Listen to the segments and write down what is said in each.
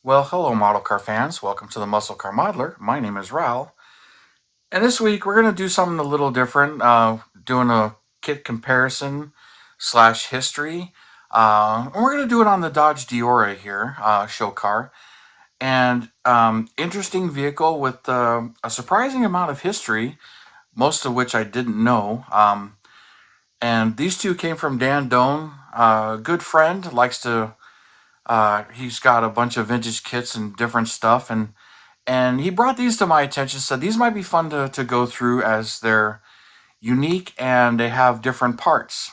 Well, hello, model car fans. Welcome to the Muscle Car Modeler. My name is Raul. And this week we're going to do something a little different, doing a kit comparison slash history. And we're going to do it on the Dodge Deora here, show car. And interesting vehicle with a surprising amount of history, most of which I didn't know. And these two came from Dan Doan, a good friend, likes to he's got a bunch of vintage kits and different stuff, and he brought these to my attention. Said these might be fun to go through as they're unique and they have different parts,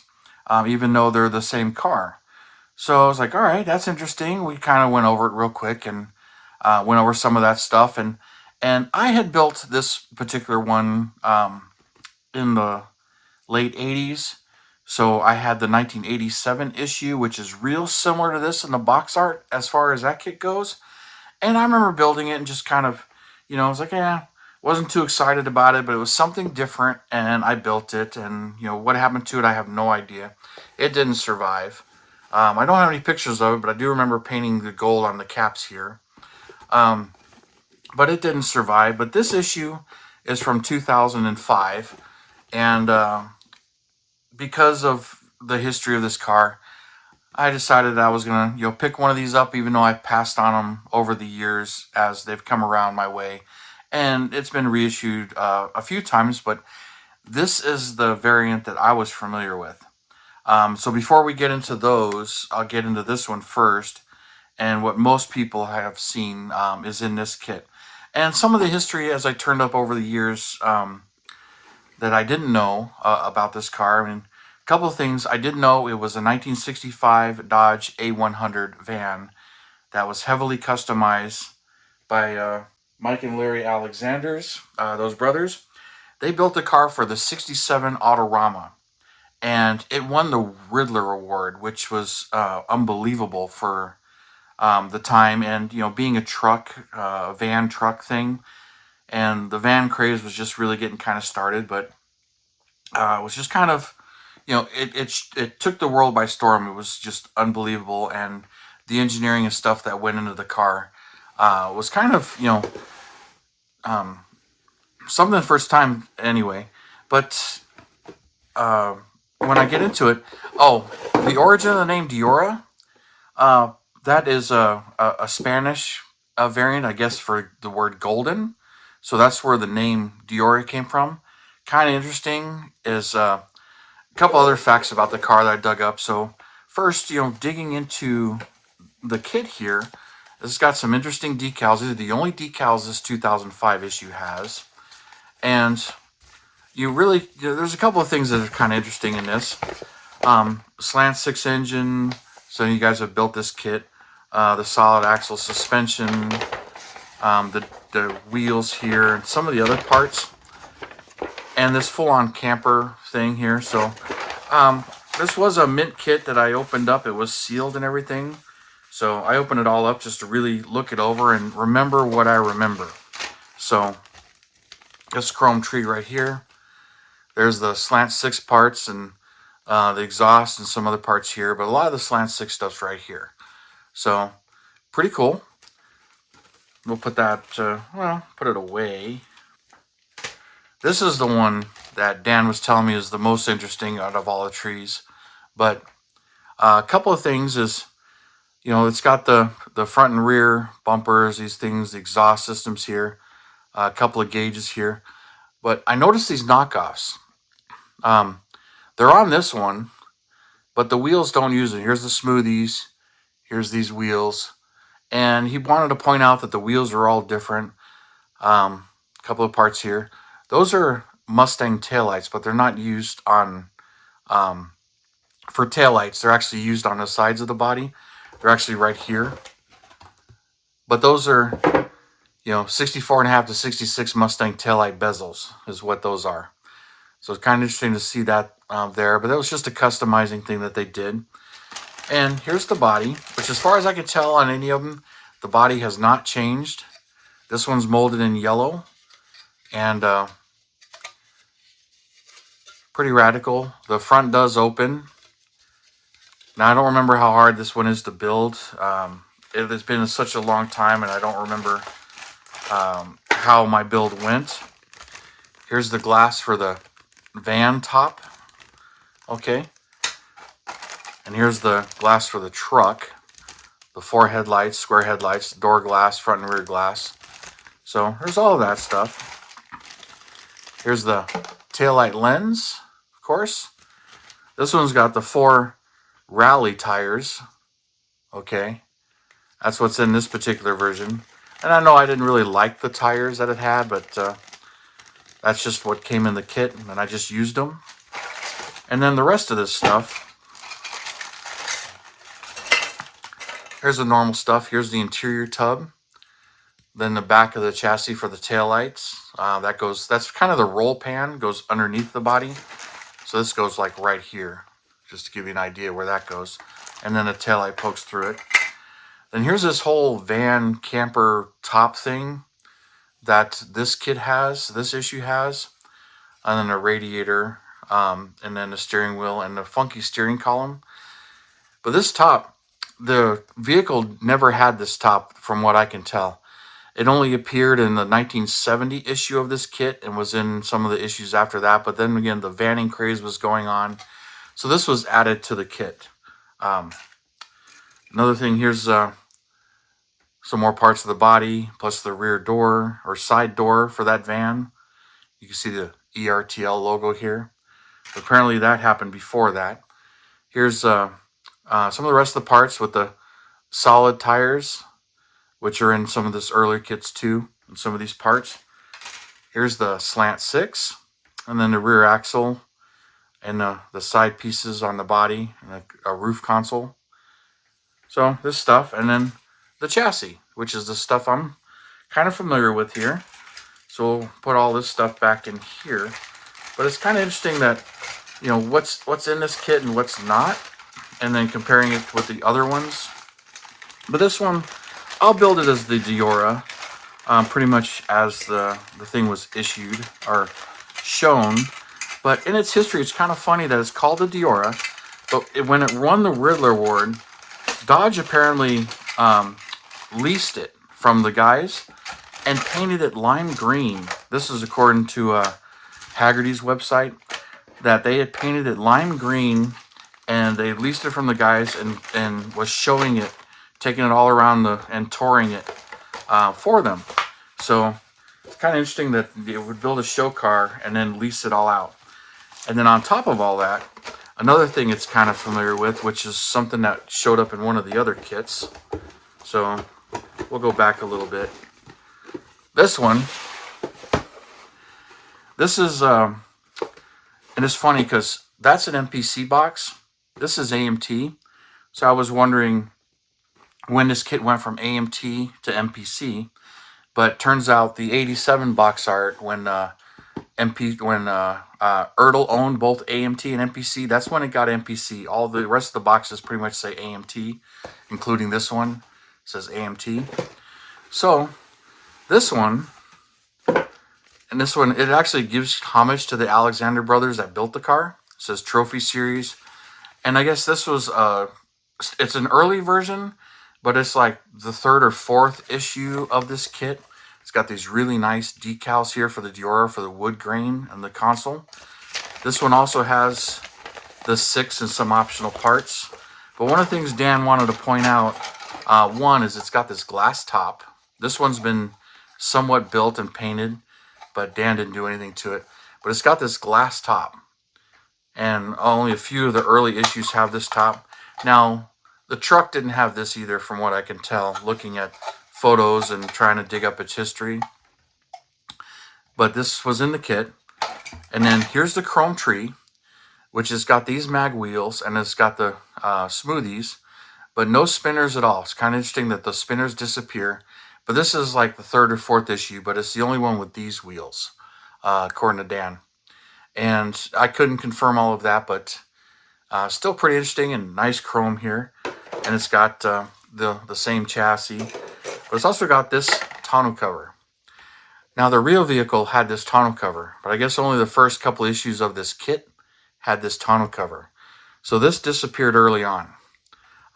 even though they're the same car. So I was like, all right, that's interesting. We kind of went over it real quick and went over some of that stuff, and I had built this particular one in the late 80s. So I had the 1987 issue, which is real similar to this in the box art as far as that kit goes. And I remember building it and just kind of, I was like, yeah, wasn't too excited about it, but it was something different, and I built it. And what happened to it, I have no idea. It didn't survive. I don't have any pictures of it, but I do remember painting the gold on the caps here. But it didn't survive. But this issue is from 2005, and because of the history of this car, I decided I was gonna, pick one of these up, even though I passed on them over the years as they've come around my way, and it's been reissued a few times. But this is the variant that I was familiar with. So before we get into those, I'll get into this one first, and what most people have seen is in this kit, and some of the history as I turned up over the years that I didn't know about this car. I mean, a couple of things I did know: it was a 1965 Dodge A100 van that was heavily customized by Mike and Larry Alexanders, those brothers. They built the car for the 67 Autorama, and it won the Riddler Award, which was unbelievable for the time. And, being a truck, van truck thing, and the van craze was just really getting kind of started, but it was just kind of, it took the world by storm. It was just unbelievable, and the engineering and stuff that went into the car was kind of, something the first time anyway. But when I get into it, the origin of the name Deora, that is a Spanish variant, I guess, for the word golden. So that's where the name Deora came from. Kind of interesting is a couple other facts about the car that I dug up. So first, digging into the kit here, it's got some interesting decals. These are the only decals this 2005 issue has. And there's a couple of things that are kind of interesting in this. Slant 6 engine, so you guys have built this kit. The solid axle suspension, the wheels here, and some of the other parts. And this full-on camper thing here. So this was a mint kit that I opened up. It was sealed and everything. So I opened it all up just to really look it over and remember what I remember. So this chrome tree right here. There's the slant 6 parts and the exhaust and some other parts here. But a lot of the slant 6 stuff's right here. So pretty cool. We'll put that, put it away. This is the one that Dan was telling me is the most interesting out of all the trees. But a couple of things is, it's got the front and rear bumpers, these things, the exhaust systems here, a couple of gauges here. But I noticed these knockoffs. They're on this one, but the wheels don't use it. Here's the smoothies. Here's these wheels. And he wanted to point out that the wheels are all different. A couple of parts here. Those are Mustang taillights, but they're not used on for taillights. They're actually used on the sides of the body. They're actually right here. But those are, 64.5 to 66 Mustang taillight bezels is what those are. So it's kind of interesting to see that there. But that was just a customizing thing that they did. And here's the body, which as far as I could tell on any of them, the body has not changed. This one's molded in yellow. And pretty radical. The front does open. Now, I don't remember how hard this one is to build. it has been such a long time, and I don't remember how my build went. Here's the glass for the van top. Okay. And here's the glass for the truck. The 4 headlights, square headlights, door glass, front and rear glass. So there's all of that stuff. Here's the taillight lens, of course. This one's got the 4 rally tires. Okay. That's what's in this particular version. And I know I didn't really like the tires that it had, but that's just what came in the kit, and I just used them. And then the rest of this stuff, here's the normal stuff. Here's the interior tub. Then the back of the chassis for the taillights. That's kind of the roll pan, goes underneath the body. So this goes like right here, just to give you an idea where that goes. And then the taillight pokes through it. Then here's this whole van camper top thing that this kit has, this issue has. And then a radiator, and then a steering wheel and a funky steering column. But this top, the vehicle never had this top from what I can tell. It only appeared in the 1970 issue of this kit and was in some of the issues after that. But then again, the vanning craze was going on. So this was added to the kit. Another thing, here's some more parts of the body, plus the rear door or side door for that van. You can see the ERTL logo here. Apparently that happened before that. Here's some of the rest of the parts with the solid tires, which are in some of this earlier kits too, and some of these parts. Here's the slant 6, and then the rear axle, and the side pieces on the body, and a roof console. So this stuff, and then the chassis, which is the stuff I'm kind of familiar with here. So we'll put all this stuff back in here. But it's kind of interesting that, you know, what's in this kit and what's not, and then comparing it with the other ones. But this one, I'll build it as the Deora, pretty much as the thing was issued or shown. But in its history, it's kind of funny that it's called the Deora. But when it won the Riddler Award, Dodge apparently leased it from the guys and painted it lime green. This is according to Haggerty's website, that they had painted it lime green, and they leased it from the guys and was showing it, taking it all around and touring it for them. So it's kind of interesting that they would build a show car and then lease it all out. And then on top of all that, another thing it's kind of familiar with, which is something that showed up in one of the other kits. So we'll go back a little bit. This one, this is, and it's funny because that's an MPC box. This is AMT. So I was wondering when this kit went from AMT to MPC. But turns out the 87 box art, when Ertl owned both AMT and MPC, that's when it got MPC. All the rest of the boxes pretty much say AMT, including this one. It says AMT. So this one, and this one, it actually gives homage to the Alexander brothers that built the car. It says Trophy Series. And I guess this was, it's an early version, but it's like the 3rd or 4th issue of this kit. It's got these really nice decals here for the Deora, for the wood grain and the console. This one also has the 6 and some optional parts. But one of the things Dan wanted to point out, one is it's got this glass top. This one's been somewhat built and painted, but Dan didn't do anything to it. But it's got this glass top. And only a few of the early issues have this top. Now, the truck didn't have this either, from what I can tell, looking at photos and trying to dig up its history. But this was in the kit. And then here's the chrome tree, which has got these mag wheels, and it's got the smoothies, but no spinners at all. It's kind of interesting that the spinners disappear. But this is like the 3rd or 4th issue, but it's the only one with these wheels, according to Dan. And I couldn't confirm all of that, but still pretty interesting, and nice chrome here. And it's got the same chassis, but it's also got this tonneau cover. Now the real vehicle had this tonneau cover, but I guess only the first couple issues of this kit had this tonneau cover. So this disappeared early on.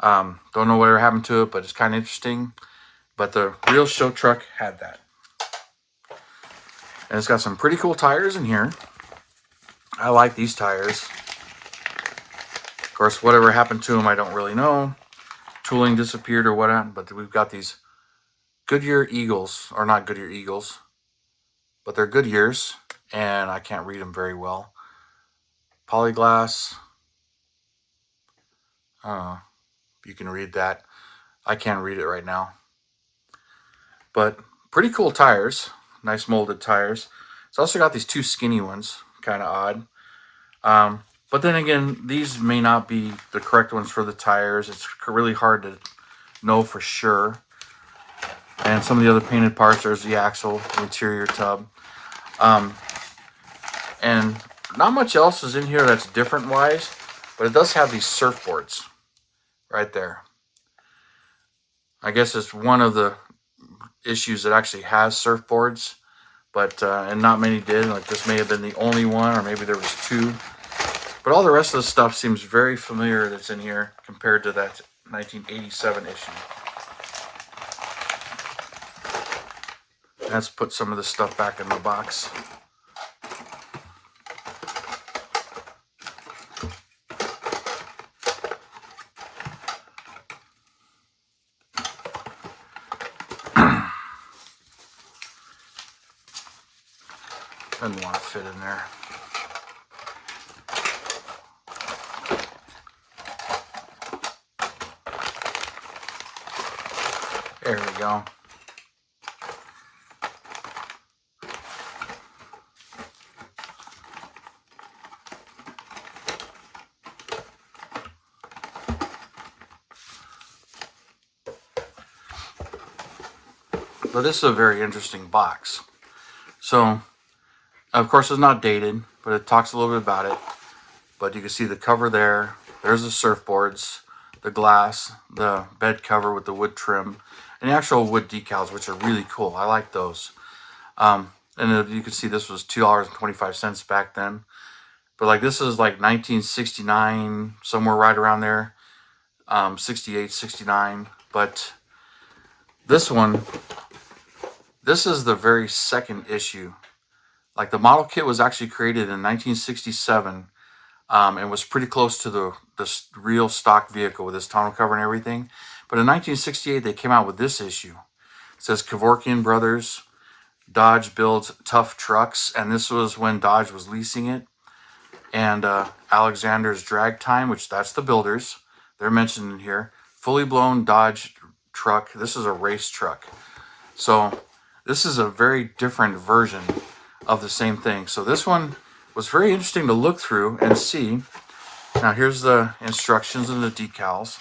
Don't know whatever happened to it, but it's kind of interesting. But the real show truck had that. And it's got some pretty cool tires in here. I like these tires. Of course, whatever happened to them, I don't really know. Tooling disappeared or what happened, but we've got these Goodyear Eagles, or not Goodyear Eagles, but they're Goodyears, and I can't read them very well. Polyglass. I don't know if you can read that. I can't read it right now. But pretty cool tires. Nice molded tires. It's also got these two skinny ones. Kind of odd. But then again, these may not be the correct ones for the tires. It's really hard to know for sure. And some of the other painted parts, there's the axle, the interior tub. And not much else is in here that's different wise, but it does have these surfboards right there. I guess it's one of the issues that actually has surfboards, but and not many did. Like this may have been the only one, or maybe there was two. But all the rest of the stuff seems very familiar that's in here compared to that 1987 issue. Let's put some of this stuff back in the box. Doesn't want to fit in there. There we go. So this is a very interesting box. So, of course, it's not dated, but it talks a little bit about it. But you can see the cover there. There's the surfboards, the glass, the bed cover with the wood trim, and the actual wood decals, which are really cool. I like those. And you can see this was $2.25 back then. But like this is like 1969, somewhere right around there. 68, 69. But this one, this is the very second issue. Like the model kit was actually created in 1967 and was pretty close to the real stock vehicle with this tonneau cover and everything. But in 1968, they came out with this issue. It says Kevorkian Brothers, Dodge builds tough trucks. And this was when Dodge was leasing it. And Alexander's Drag Time, which that's the builders. They're mentioned in here. Fully blown Dodge truck. This is a race truck. So this is a very different version of the same thing. So this one was very interesting to look through and see. Now here's the instructions and the decals.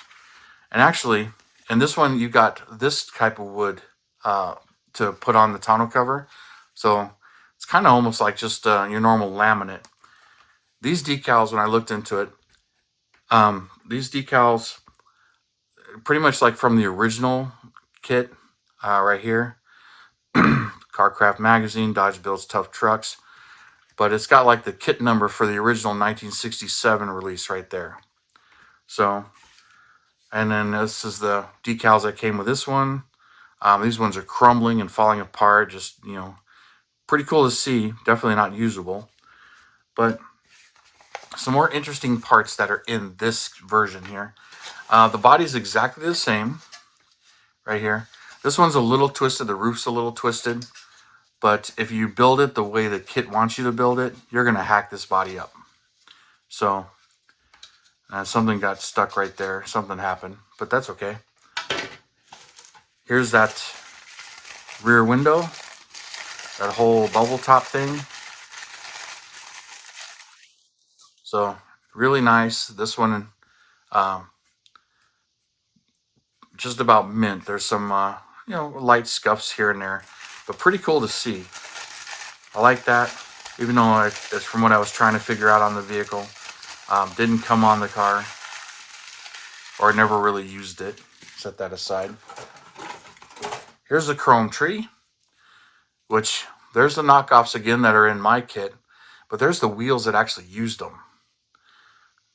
And actually, in this one, you got this type of wood to put on the tonneau cover. So it's kind of almost like just your normal laminate. These decals, when I looked into it, these decals, pretty much like from the original kit right here. Carcraft Magazine, Dodge builds tough trucks. But it's got like the kit number for the original 1967 release right there. So, and then this is the decals that came with this one. These ones are crumbling and falling apart. Just, you know, pretty cool to see. Definitely not usable. But some more interesting parts that are in this version here. The body's exactly the same right here. This one's a little twisted. The roof's a little twisted. But if you build it the way the kit wants you to build it, you're going to hack this body up. So, something got stuck right there. Something happened. But that's okay. Here's that rear window. That whole bubble top thing. So, really nice. This one, just about mint. There's some, light scuffs here and there. But pretty cool to see. I like that. Even though it's from what I was trying to figure out on the vehicle. Didn't come on the car. Or I never really used it. Set that aside. Here's the chrome tree. Which, there's the knockoffs again that are in my kit. But there's the wheels that actually used them.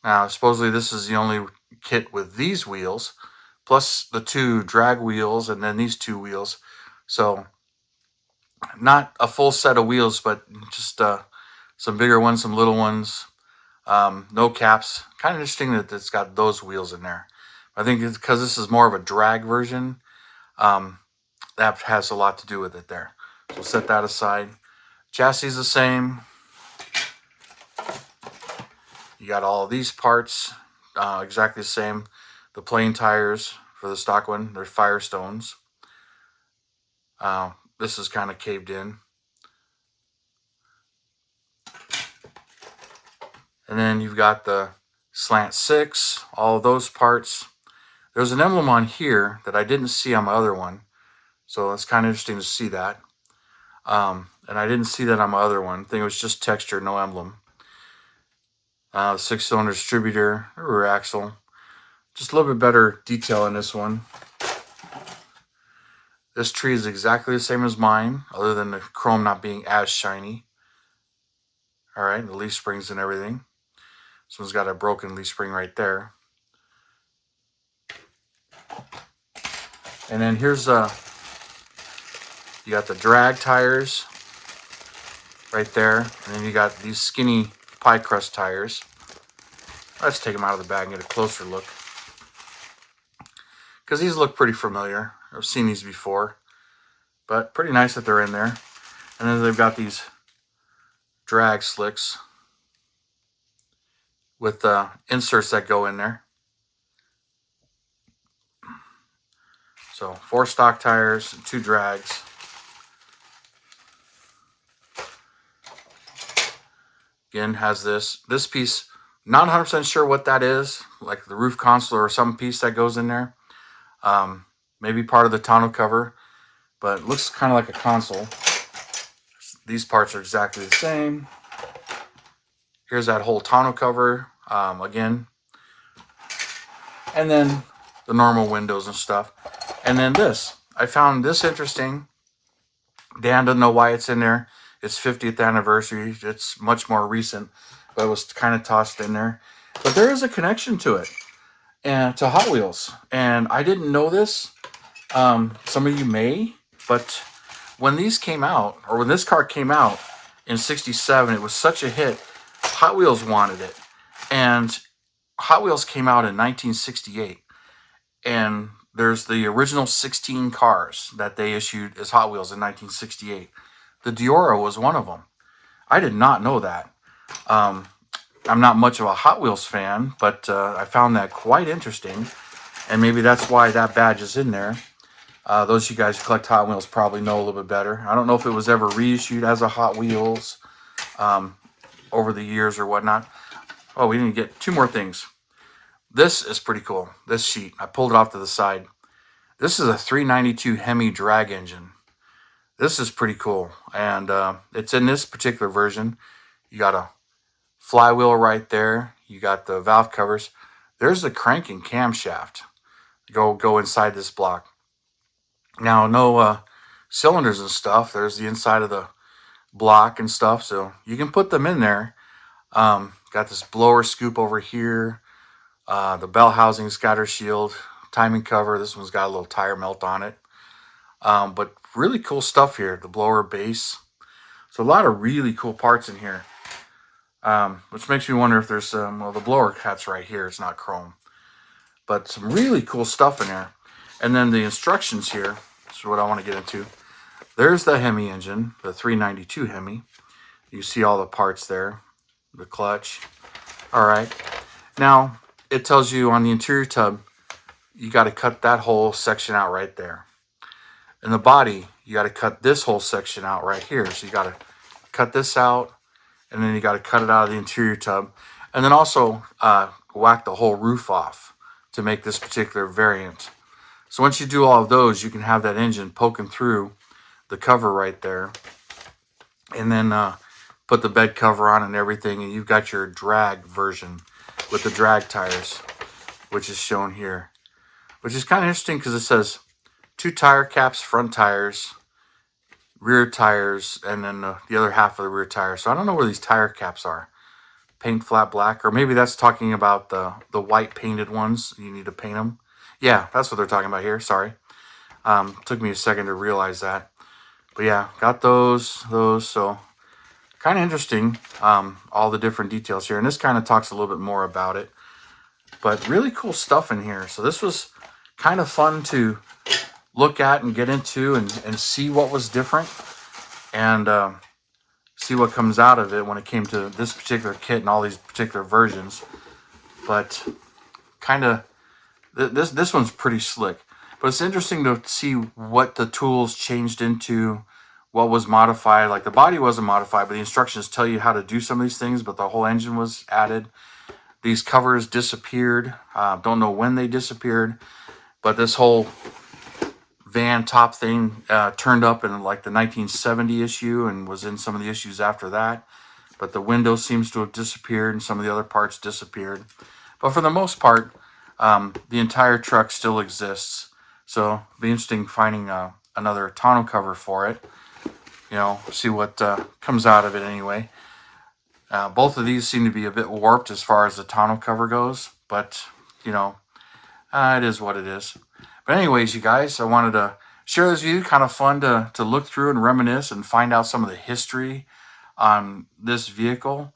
Now, supposedly this is the only kit with these wheels, plus the 2 drag wheels, and then these 2 wheels. So not a full set of wheels, but just some bigger ones, some little ones. No caps. Kind of interesting that it's got those wheels in there. I think it's because this is more of a drag version. Um, that has a lot to do with it there. So we'll set that aside. Chassis is the same. You got all of these parts exactly the same. The plain tires for the stock one, they're Firestones. This is kind of caved in. And then you've got the slant 6, all of those parts. There's an emblem on here that I didn't see on my other one. So it's kind of interesting to see that. And I didn't see that on my other one. I think it was just texture, no emblem. 6-cylinder distributor, rear axle. Just a little bit better detail in this one. This tree is exactly the same as mine, other than the chrome not being as shiny. Alright, the leaf springs and everything. This one's got a broken leaf spring right there. And then here's you got the drag tires right there, and then you got these skinny pie crust tires. Let's take them out of the bag and get a closer look, because these look pretty familiar. I've seen these before, but pretty nice that they're in there. And then they've got these drag slicks with inserts that go in there. So 4 stock tires and 2 drags. Again, has this piece. Not 100% sure what that is, like the roof console or some piece that goes in there. Maybe part of the tonneau cover, but it looks kind of like a console. These parts are exactly the same. Here's that whole tonneau cover again. And then the normal windows and stuff. And then this. I found this interesting. Dan doesn't know why it's in there. It's 50th anniversary. It's much more recent, but it was kind of tossed in there. But there is a connection to it, and to Hot Wheels. And I didn't know this. Some of you may, but when these came out, or when this car came out in '67, it was such a hit. Hot Wheels wanted it, and Hot Wheels came out in 1968, and there's the original 16 cars that they issued as Hot Wheels in 1968. The Deora was one of them. I did not know that. I'm not much of a Hot Wheels fan, but I found that quite interesting, and maybe that's why that badge is in there. Those of you guys who collect Hot Wheels probably know a little bit better. I don't know if it was ever reissued as a Hot Wheels over the years or whatnot. Oh, we didn't get 2 more things. This is pretty cool. This sheet, I pulled it off to the side. This is a 392 Hemi drag engine. This is pretty cool, and it's in this particular version. You got a flywheel right there. You got the valve covers. There's the crank and camshaft. Go inside this block. Now, no cylinders and stuff. There's the inside of the block and stuff, so you can put them in there. Got this blower scoop over here. The bell housing, scatter shield, timing cover. This one's got a little tire melt on it. But really cool stuff here. The blower base. So a lot of really cool parts in here. Which makes me wonder if there's well, the blower cat's right here. It's not chrome. But some really cool stuff in there. And then the instructions here. This is what I want to get into. There's the Hemi engine, the 392 Hemi. You see all the parts there. The clutch. All right. Now, it tells you on the interior tub, you got to cut that whole section out right there. In the body, you got to cut this whole section out right here. So you got to cut this out, and then you got to cut it out of the interior tub. And then also whack the whole roof off to make this particular variant. So once you do all of those, you can have that engine poking through the cover right there. And then put the bed cover on and everything, and you've got your drag version with the drag tires, which is shown here. Which is kind of interesting because it says 2 tire caps, front tires, rear tires, and then the other half of the rear tire. So I don't know where these tire caps are. paint flat black, or maybe that's talking about the white painted ones. You need to paint them. Yeah, that's what they're talking about here. Sorry, took me a second to realize that. But yeah, got those. So kind of interesting. All the different details here, and this kind of talks a little bit more about it. But really cool stuff in here. So this was kind of fun to look at and get into and see what was different, and see what comes out of it when it came to this particular kit and all these particular versions. But kind of this one's pretty slick. But it's interesting to see what the tools changed into, what was modified. Like the body wasn't modified, but the instructions tell you how to do some of these things, but the whole engine was added. These covers disappeared. Don't know when they disappeared, but this whole van top thing turned up in like the 1970 issue and was in some of the issues after that. But the window seems to have disappeared and some of the other parts disappeared. But for the most part, the entire truck still exists. So it'll be interesting finding another tonneau cover for it. You know, see what comes out of it anyway. Both of these seem to be a bit warped as far as the tonneau cover goes, but you know, it is what it is. But anyways, you guys, I wanted to share this with you. Kind of fun to look through and reminisce and find out some of the history on this vehicle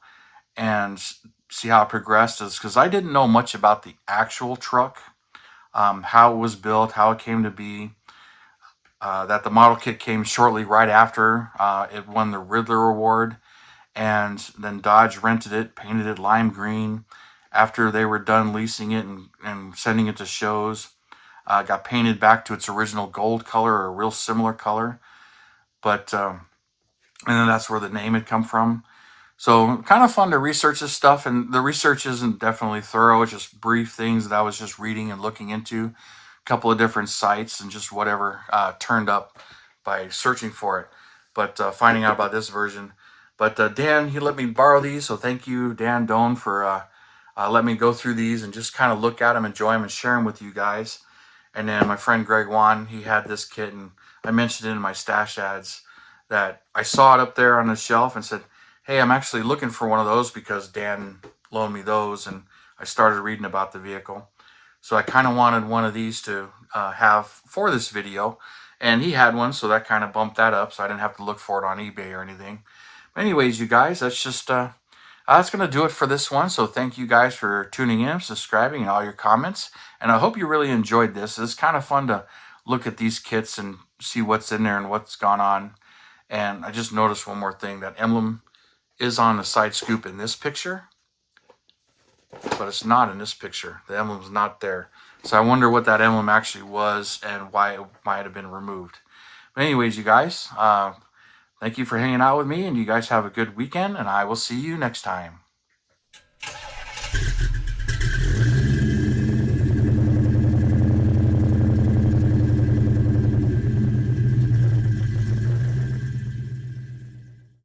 and see how it progressed. Because I didn't know much about the actual truck, how it was built, how it came to be. That the model kit came shortly right after it won the Riddler Award, and then Dodge rented it, painted it lime green. After they were done leasing it and sending it to shows, got painted back to its original gold color or a real similar color. But and then that's where the name had come from. So kind of fun to research this stuff, and the research isn't definitely thorough. It's just brief things that I was just reading and looking into, a couple of different sites and just whatever turned up by searching for it. But finding out about this version. But Dan, he let me borrow these, so thank you, Dan Doan, for letting me go through these and just kind of look at them, enjoy them, and share them with you guys. And then my friend Greg Wan, he had this kit, and I mentioned it in my stash ads that I saw it up there on the shelf and said, hey, I'm actually looking for one of those because Dan loaned me those, and I started reading about the vehicle. So I kind of wanted one of these to have for this video, and he had one, so that kind of bumped that up, so I didn't have to look for it on eBay or anything. But anyways, you guys, that's just that's going to do it for this one. So thank you guys for tuning in, subscribing, and all your comments. And I hope you really enjoyed this. It's kind of fun to look at these kits and see what's in there and what's gone on. And I just noticed one more thing. That emblem is on the side scoop in this picture, but it's not in this picture. The emblem's not there. So I wonder what that emblem actually was and why it might have been removed. But anyways, you guys, thank you for hanging out with me, and you guys have a good weekend, and I will see you next time.